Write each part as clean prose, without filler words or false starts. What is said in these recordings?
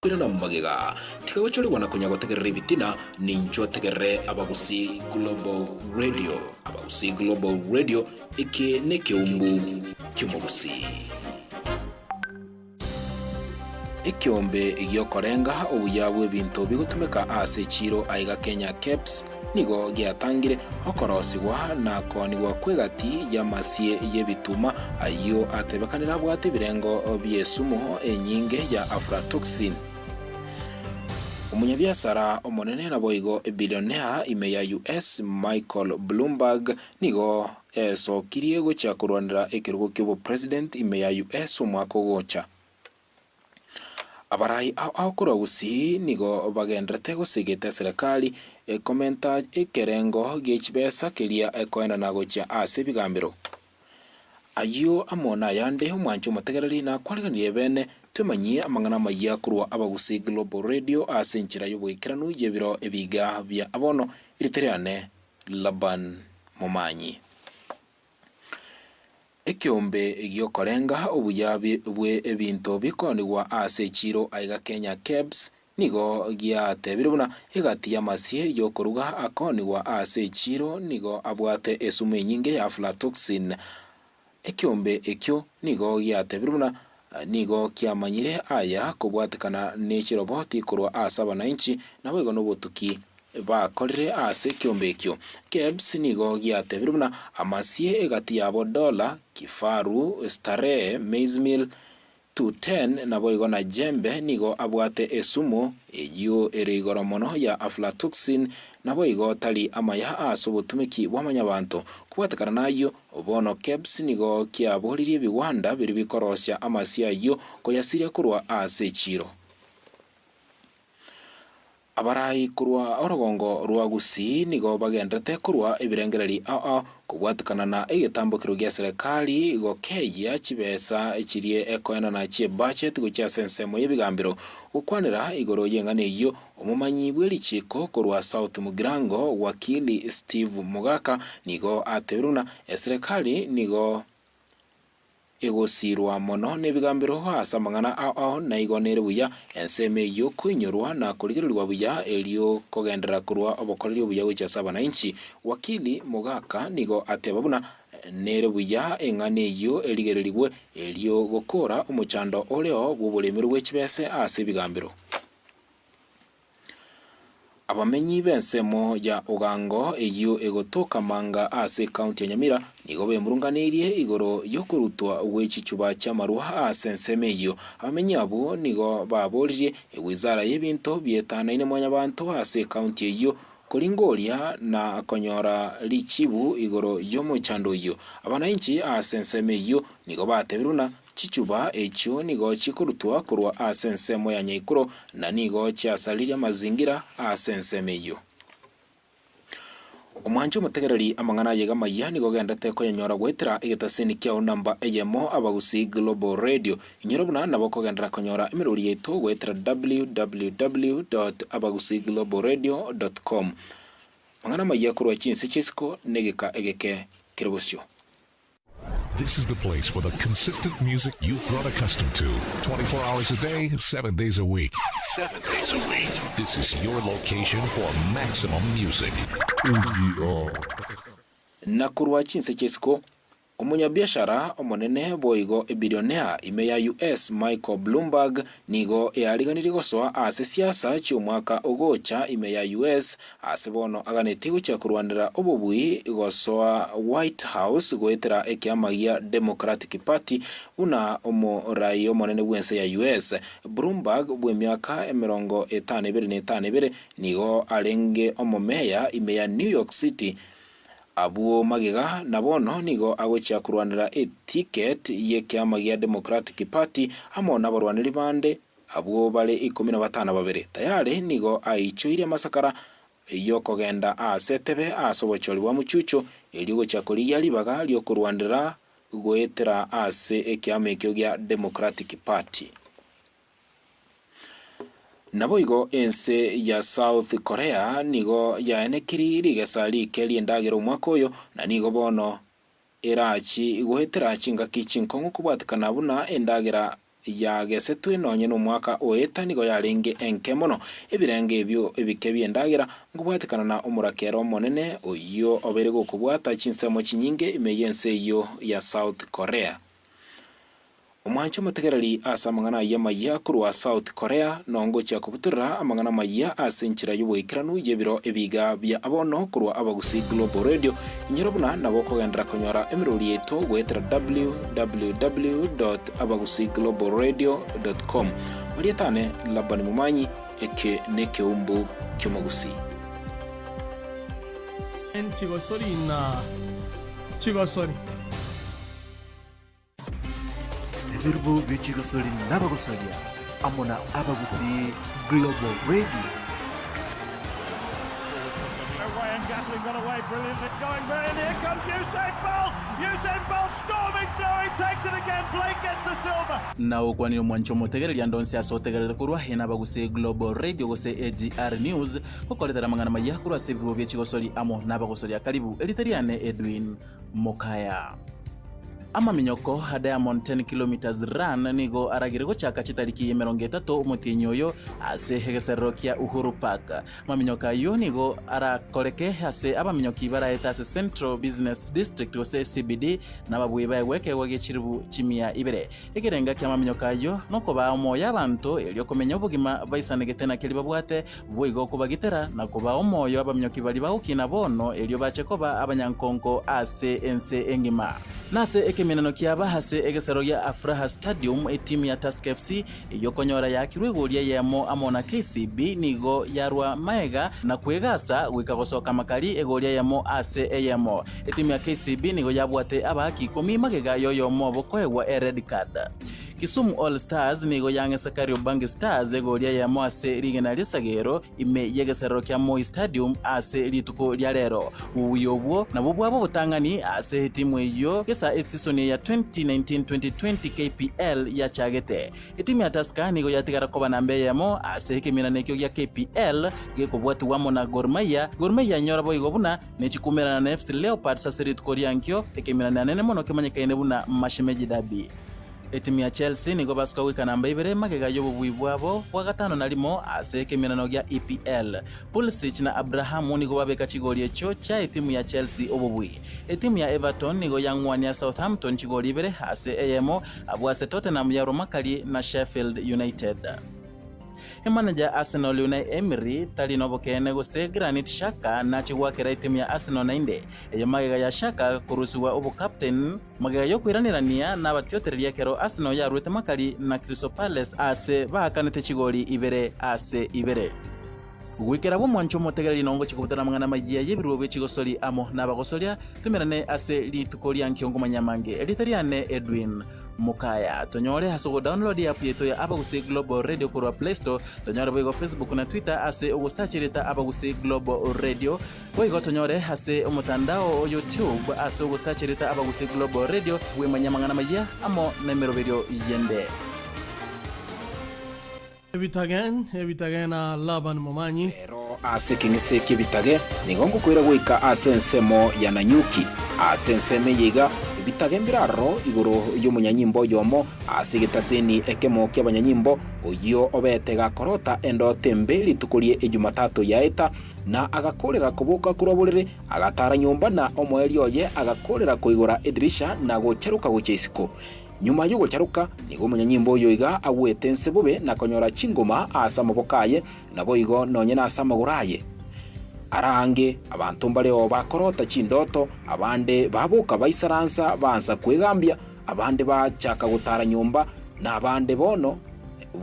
kwina na magega tiga gucorirwa na kunya gutegerera ibitina nincho tegerere Abagusi Global Radio. Abagusi Global Radio iki ni kiumbu cy'umugusi. Ikiombe igiokorenga ubuya bw'ebintu bigutumika ase chiro aiga Kenya Caps nigo giatangire okorosigwa na konigwa kwegati ya masie y'ebituma ayo atebekanira bwate birengo byesumo enyinge ya aflatoxin. Umunyabiasara omonene na boigo billionaire ime ya US Michael Bloomberg nigo sokirie gocha kurwanira ekirugo ky'ubu president ime ya US omwaka gocha. Abarai aokora gusi nigo bagendrete gusigite serikali komenta ekerengo gechibesa kelia ekoenda na gocha ase bigambiro. Ayo amona yande umwancho mategereri na kwaliganiye bene tumanyi amangana maya kurwa Abagusi Global Radio ase nchira y'ubwikiranu y'ebiro ebiga bya abono iriteriane Laban Momanyi. Ekiombe igiokorenga obuyabi bwe ebintu bikonigwa ase chiro aiga Kenya Caps nigo giatebiruna egati ya masie yokoruga akonigwa ase chiro nigo abwate esumu nyinge ya aflatoxin. Ekiombe ekyo nigo giatebiruna nigo kiamanyire aya kubwatekana n'ekiroboti kurwa ase abananchi nabo igo n'obutuki bakorire ase kiombe ekyo. Kebs nigo giatebiruna amasie egati yabo dola kifaru starehe maize meal 210 nabo igo na jembe nigo abwate esumu eyo ere igoro mono ya aflatoxin nabo igo tali amaya ase obutumiki bw'amanyabantu kubwatekana nayo obono Kebs nigo kiaboririe bigwanda biri bikorosya amasia ayo koyasiria kurwa ase chiro. Abarai kurwa orogongo rwa Gusii nigo bagendrete kurwa ebirengereri kubwatekana na egetambukiro gya serikali gokeya chibesa echirie ekoena na chie budget gocha sensemo y'ebigambiro gukwanira igoro yengane iyo omumanyi bw'erichiko kurwa South Mugirango wakili Steve Mugaka nigo atebiruna serikali nigo egosirwa mono n'ebigambiro ase amang'ana ao na igo nere buya enseme yo kuinyorwa na kurigirirwa buya elio kogendera kurwa obokoreri buya gocha ase abananchi. Wakili Mugaka nigo ateba buna nere buya eng'ane iyo erigererigwe elio gokora omochando oreo bw'oboremero bw'echibese ase ebigambiro. Abamenyi b'ensemo ya Ogango eyo egotoka manga ase county ya Nyamira nigo bemurunganirie igoro yokurutwa w'echichuba cy'amaruha ase enseme eyo. Abamenyi abo nigo baboririe ewizara y'ebinto byetanaine mwanyabantu ase county eyo kolingoria na konyora lichibu igoro y'omochando eyo. Abananchi ase enseme eyo nigo batebiruna chichuba ekyo nigo chikurutwa kurwa ase ensemo ya Nyaikuro na nigo chiasaliria mazingira ase enseme eyo. Omwancho mutegereri amang'ana yega maya nigo gendete koyanyora gwetera egetaseni kiao namba eyemo Abagusi Global Radio inyoro buna nabo kogendera konyora emiruri yetu gwetera www.abagusiglobalradio.com. Mang'ana maya kurwa chinse chisiko negeka egeke kiribusyo. This is the place for the consistent music you've grown accustomed to. 24 hours a day, 7 days a week. 7 days a week. This is your location for maximum music. Nakurwa chinse chesiko omunyabiashara omonene boigo billionaire ime ya US Michael Bloomberg nigo eariganiri gosoa ase siasa cy'umwaka ogocha ime ya US ase bono aganete gocha kurwanira obobui gosoa White House goetera ekiamagia Democratic Party una omorai omonene bwense ya US. Bloomberg bw'emyaka 52 nigo arenge omomeya ime ya New York City. Abuo magega nabono nigo agocha kurwanira ticket y'ekiamagia Democratic Party amona abarwaniri bande abuo bale 15 babere tayari nigo aichoire masakara yokogenda asetebe asobochori wa muchucho eligocha kuriya libaga lyokurwanira goetera ase ekiama ekyo gya Democratic Party. Naboigo ense ya South Korea nigo yaenekiri rigesali keli endagero omwaka oyo na nigo bono erachi goetera chinga kichinkongo kubwatikana buna endagera ya gesetwe nonye no mwaka oeta nigo yaringe enke mono ebirenge ebyo ebike byendagira ngubwatikana na umurakero monene oyo obere gukubwata chinsemo chinyinge imeyense iyo ya South Korea. Omwancho mutegereri asa amang'ana y'amaya kurwa South Korea nongo chia kubutura amang'ana maya ase enchira y'oboikiranu y'ebiro ebiga bya abono kurwa Abagusi Global Radio inyirobuna nabo kogendera konyora emirori yetu gwetera www.abagusiglobalradio.com marietane labani mumanyi eke nekeumbu kyomogusi Chigosori na Chigosori Ebirbo b'Chigosori n'Abagosoria amona Abagusi Global Radio. Gatling got away brilliantly, going very near comes Usain Bolt. Usain Bolt storming through, he takes it again. Blake gets the silver. Nawo kwaniro mwancho mutegereri andonse asotegerera kurwa hena Abagusi Global Radio gose AGR News kokoletera mangana maya kurwa sebirbo b'Chigosori amo n'Abagosoria karibu Eliteriane Edwin Mokaya. Amaminyoko ha Diamond 10 kilometers run nigo aragirego chaka chitariki 30 umutinyoyo ase hegesero kia Uhuru Park. Maminyoka yo nigo arakoreke ase abaminyoki baraeta ase Central Business District gose CBD nababuye bayeweke wagechiribu chimia ibere. Ekirenga kia maminyoka yo noko ba omoya abantu elyo komenya obugima baisanegete na keli babwate boigo kubagitera na kuba omoyo abaminyoki bali baukina bono elyo bachekoba abanyankonko ase ense engima. Nase ekemenano kiaba hase egesero ya Afraha Stadium etimu ya Tusker FC yokonyora yakirwe golia yamo amona KCB nigo yarwa maega na kwegasa gwikagosoka makali egolia yamo ase eyamo etimu ya KCB nigo yabwate abaki 10 magega yoyo mobo kwegwa red card. Kisumu All Stars nigo yange Sakario Bangi Stars egolia yamo ase regional Sagero ime yegesero kya Moi Stadium ase lituko lya lero ubuyobwo nabo bwabo butangani ase etimu eyo kesa season ya 2019-2020 KPL ya chagete etimu ya Tusker nigo yatigara koba nambe yamo ase kemirane kyo ya KPL gekobwatu wamo na Gor Mahia nyora boigo buna nechikumerana na FC Leopards ase lituko lyankyo ekemirane nene mono kemanyikaine buna Mashemeji Derby. Etimu ya Chelsea nigo basika wika namba ibere magega yobu bwibwabo wa gatano nalimo ase kemirano gya EPL. Pulisic na Abraham nigo babeka chigoli echo cha etimu ya Chelsea obubwi. Etimu ya Everton nigo yangwani ya Southampton chigoli ibere ase EMO abwase Tottenham ya Romakali na Sheffield United. Manager Arsenal Unai Emery talinobo kene gose Granit Xhaka na chiwakira itimu ya Arsenal nainde eyo magega ya Xhaka kurusiwa obu captain magega yo kwiranirania na batyotereria kero Arsenal ya rwete makali na Crystal Palace ase bakanete chigoli ibere ase ibere. Gwikera bo mwancho mutegereri nongo chikubutana mangana mayiya yebirwo b'Chigosori amo n'Abagosoria tumirane ase litukoli ankiongo manyamange Eliteriane Edwin Mokaya. Tonyore haso download app yetu ya Abagusi Global Radio kurwa Play Store. Tonyore boigo Facebook na Twitter ase ugusachirita Abagusi Global Radio. Boigo tonyore hase umutandao YouTube ase ugusachirita Abagusi Global Radio we manyamangana mayiya amo nemero video yende. Ebitage na Laban Momanyi ero ase kingise kibitage nigongo kwira gwika ase nsemo ya Nanyuki ase nseme yiga bitage mbiraro iguru y'umunyanyimbo yomo ase gitaseni ekemo ky'abanyanyimbo oyo obetega korota endo tembe litukurie ejumatatu yaeta na agakorera kubuka kurobulire agatara nyumba na omweli oye agakorera kuigura edirisha na gocheruka gocheisiko. Nyuma yo gocharuka nigo munyanyimbo yoiga agwete nsebube na konyora chingoma asa mabokaye nabo igo nonye na asa maguraye arange abantu mbale bakorota chindoto abande babuka baisaransa bansa kwegambya abande bachaka gutara nyumba na abande bono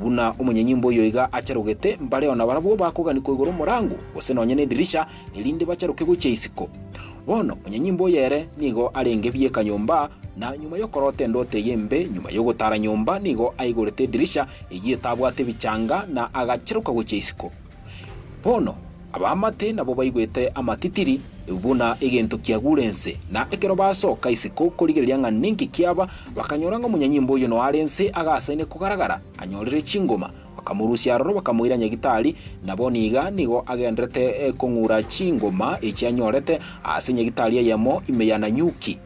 buna umunyanyimbo yoiga acharugete mbale ona barabo bakugani kwiguru murangu gose nonye ne dirisha elinde bacharuke gucheisiko bono munyanyimbo yere nigo arenge biye kanyumba na nyuma yo korote ndote yembe nyuma yo gutara nyumba nigo aigurete dirisha igiye tabwate bichanga na agachiruka gucheisiko bono abamate nabo baigwete amatitiri ubuna egento kiagurense na ekero basoka isiko kurigereria nga ninki kiaba bakanyora ngo munyanyimbo yo no arense agasaine kugaragara anyorere chingoma bakamurusia roro bakamuira nyagitari nabo niga nigo agendrete kongura chingoma ecyanyorete ase nyagitari yamo imeyana Nyuki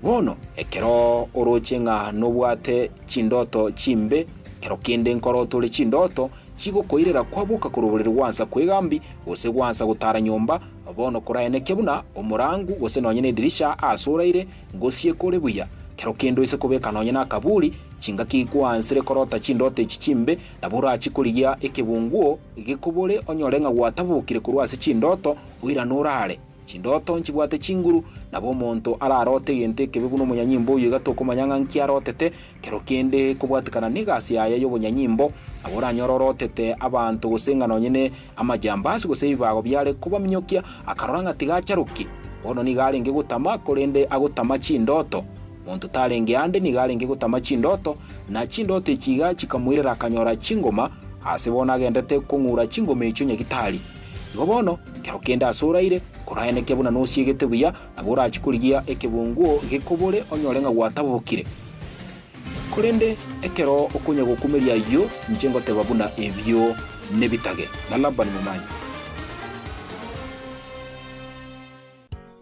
bono ekero orochenga nobwate chindoto chimbe kero kinde nkoro tuli chindoto chigokoirera kwabuka kuruburira gwansa kwegambi gose gwansa gutara nyomba bono kuraene kebuna omurangu gose nonye ne dirisha asuraire ngosie kore buya kero kendo ise kubeka nonye na kabuli chinga kigwansire korota chindote chichimbe na bura chikurigia ekebunguo igikubule onyorenga gwatabukire kurwase chindoto uira nurare chindoto nchibwate chinguru nabo monto ararote yente kebeguno munyanyimbo uyu gatoko manyanga nkiarotete kero kende kubwatikana nigasi yaye yo bunyanyimbo abora nyororotete abantu gusenga nonyene amajambasi gose bibago byale kuba minyokia akaroranga tigacharuki bono nigalenge gutama korende agutama chindoto monto talenge ande nigalenge gutama chindoto na chindoto ichiga chikamwirira akanyora chingoma asibona agendete kungura chingoma icho nyagitali bono kero kenda asuraire kurahene kebuna nosiegete buya abura achikurigia ekebunguo gikubule onyorenga gwatabukire kurende ekero okunya gukumeria yo njengo tebabuna ebyo nebitage nalabani mumanyi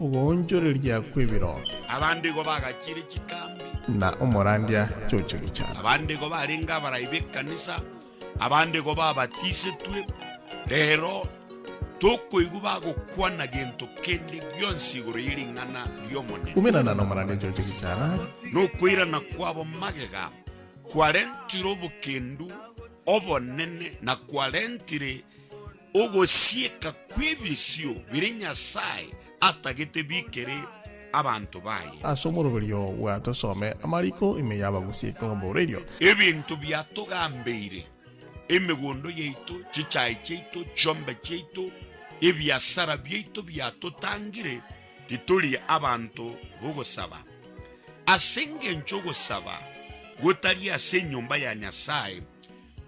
ugonjoreria kwibiro abandi go bagakire kikambi na umurandia chocho gichana abandi go barenga barayibe kanisa abandi go babatisitwe rero toko iguba gukwana gento kende gyonsiguro yiringana yomone umenana na umurandia chocho gichana no kwira na kwabo magega kwarentiro bukendu obonene na kwarentire ogosieka kwibisio birinya sai atagete bikere abantu baye asomoroberio watosome amariko imeyaba gusika ngombo radio ebintu byatogambeire emegondo yeito chichai cheito chombe cheito ebyasara byeito byatotangire dituli abantu bogosaba asenge nchogo saba gutari asenyumba ya Nyasaye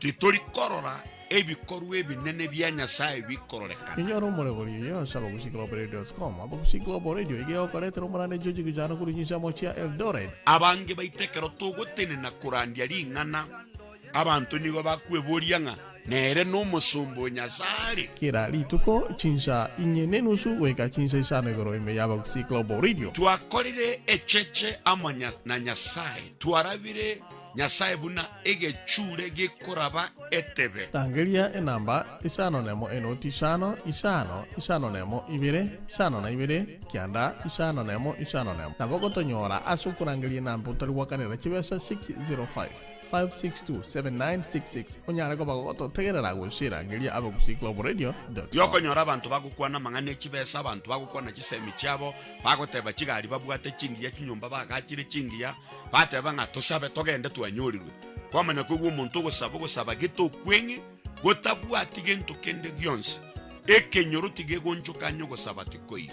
dituli korora ebikoru ebinene bya Nyasaye bikororeka inyoro moreberio yo saba gusikloboradio.com abo gusikloboradio igeo kaletero morane joji gijana kurinyisha mochia Eldoret abange baitekero tugutene na kurandia ringana abantu nigo bakweburianga nere no musumbo Nyasaye kira lituko chinsa inyenenusu weka chinsa isane goro imeyaba gusikloboradio twakorire echeche amanya na Nyasaye twarabire Nyasaye buna egechure gekoraba etebe tangelia enamba isano nemo enoti isano nemo ibire isano na ibire kianda isano nemo naboko tonyora asukurangelia namba utaliwakanira chibesa 605 5627966 onyara ko bagoto tegerera gushira ngelia abo gusikloboradio yoko nyora abantu bagukwana mangane chibesa abantu bagukwana chisemi chabo bagoteba chigari babwate chingiya kinyumba bagakire chingiya bateba ngatosabe togende tuanyorirwe kwamana kugu muntu gusaba gito kwenye gotabwati gento kende gyonse ekenyoro tige gonchoka nyogo sabati koyo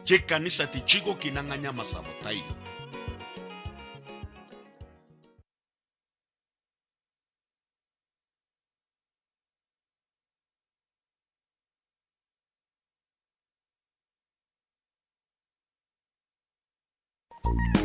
chekanisa tichigo kinanganya masabotayo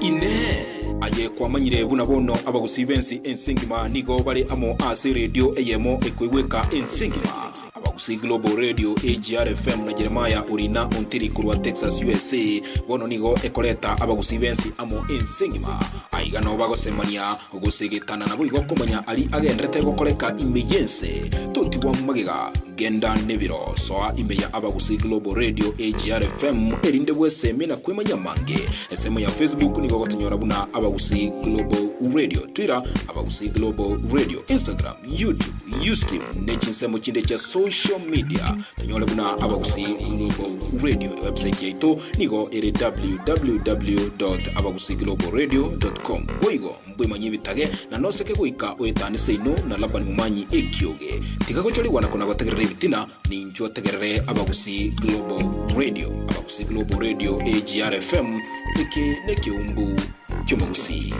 ine aye kwamanyire buna bono abagusibensi ensingima nigo bale amo ase radio eyemo ekwegweka ensingima abagusi Global Radio AGR FM na Jeremiah urina ontiri kurwa Texas USA bono nigo ekoleta abagusibensi amo ensingima aigano bagosemania gusigitana nabo igokomanya ali agendrete gokoreka imeyense toti wa magega genda nebiro soa imeya abagusi Global Radio AGR FM erinde bwese mina kwemanya mange esemo ya Facebook nigo gotonyora buna abagusi Global Radio Twitter abagusi Global Radio Instagram YouTube Ustream nechinsemo chinde cha social media tonyora buna abagusi Global Radio website yetu nigo ere www.abagusiglobalradio.com boigo mbwemanyi bitage na noseke guika wetani seino na labani mumanyi ekyoge tigagochori wana kona bategerere bitina ni njo tegerere abagusi Global Radio AGR FM neke umbu kyomagusi